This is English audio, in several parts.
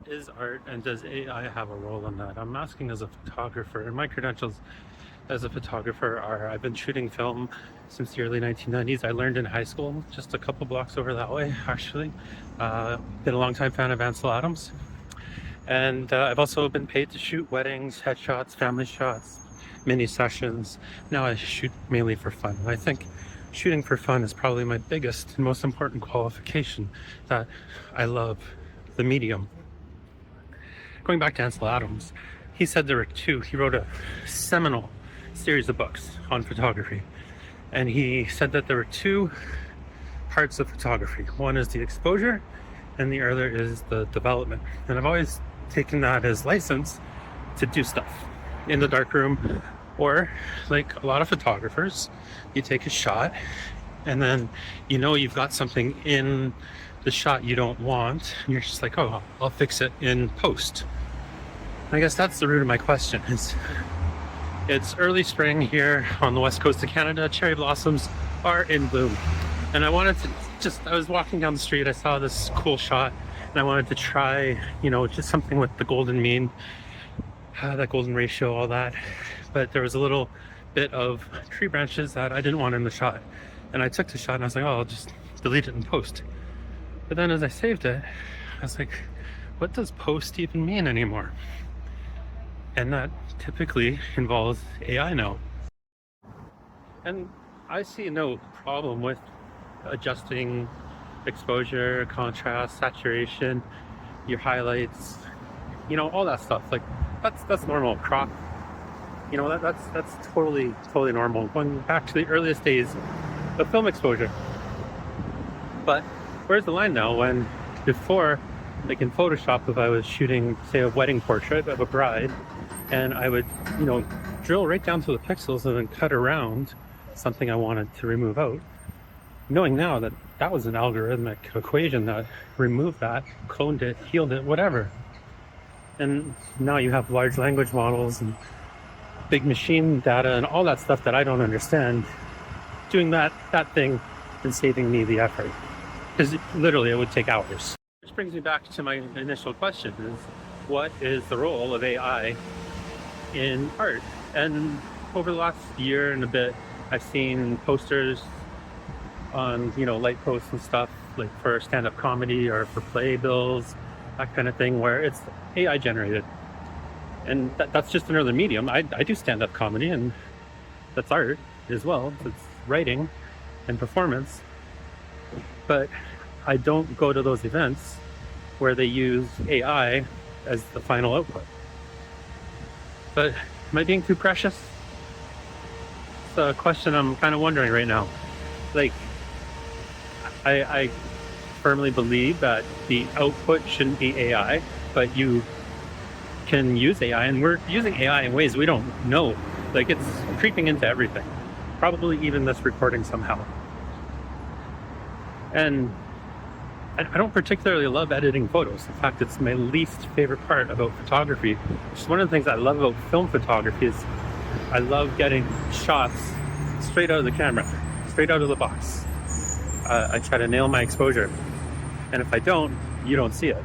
is art and does AI have a role in that? I'm asking as a photographer, and my credentials as a photographer are I've been shooting film since the early 1990s. I learned in high school, just a couple blocks over that way, actually. Been a long time fan of Ansel Adams. And I've also been paid to shoot weddings, headshots, family shots, mini sessions. Now I shoot mainly for fun. And I think shooting for fun is probably my biggest and most important qualification, that I love the medium. Going back to Ansel Adams, he said there were two. He wrote a seminal series of books on photography. And he said that there were two parts of photography. One is the exposure, and the other is the development. And I've always taken that as license to do stuff in the darkroom, or like a lot of photographers, you take a shot and then you know you've got something in the shot you don't want, and you're just like, oh, I'll fix it in post. I guess that's the root of my question. It's early spring here on the west coast of Canada. Cherry blossoms are in bloom. And I wanted to I was walking down the street, I saw this cool shot, and I wanted to try, just something with the golden mean, that golden ratio, all that. But there was a little bit of tree branches that I didn't want in the shot. And I took the shot and I was like, oh, I'll just delete it in post. But then as I saved it, I was like, what does post even mean anymore? And that typically involves AI now. And I see no problem with adjusting exposure, contrast, saturation, your highlights, all that stuff. Like that's normal. Crop, that's totally normal. Going back to the earliest days of film exposure. But where's the line now when before, like in Photoshop, if I was shooting, say, a wedding portrait of a bride, and I would, drill right down to the pixels and then cut around something I wanted to remove out, knowing now that that was an algorithmic equation that removed that, cloned it, healed it, whatever. And now you have large language models and big machine data and all that stuff that I don't understand, doing that thing and saving me the effort. Because literally it would take hours. Which brings me back to my initial question, is what is the role of AI in art? And over the last year and a bit, I've seen posters on, light posts and stuff, like for stand-up comedy or for playbills, that kind of thing, where it's AI generated. And that's just another medium. I do stand-up comedy, and that's art as well. It's writing and performance. But I don't go to those events where they use AI as the final output. But am I being too precious? It's a question I'm kind of wondering right now. Like, I firmly believe that the output shouldn't be AI, but you can use AI, and we're using AI in ways we don't know. Like, it's creeping into everything, probably even this recording somehow. And I don't particularly love editing photos. In fact, it's my least favorite part about photography. Just one of the things I love about film photography is I love getting shots straight out of the camera, straight out of the box. I try to nail my exposure. And if I don't, you don't see it.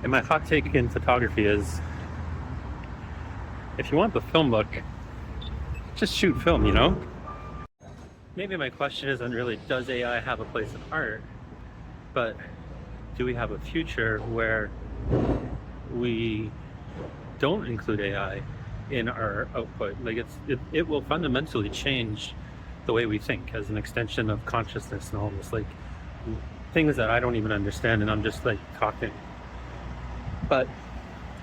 And my hot take in photography is, if you want the film look, just shoot film, Maybe my question isn't really, does AI have a place in art? But do we have a future where we don't include AI in our output? Like, it will fundamentally change the way we think as an extension of consciousness and all this, like, things that I don't even understand, and I'm just like talking. But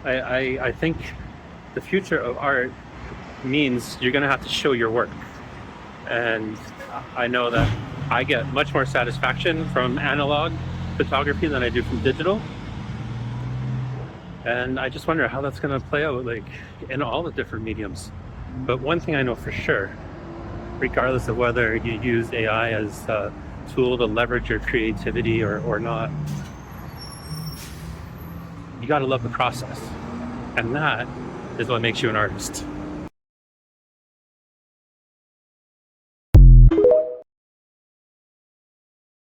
I think the future of art means you're gonna have to show your work. And I know that I get much more satisfaction from analog photography than I do from digital. And I just wonder how that's gonna play out, like, in all the different mediums. But one thing I know for sure, regardless of whether you use AI as a tool to leverage your creativity or not, you gotta love the process. And that is what makes you an artist.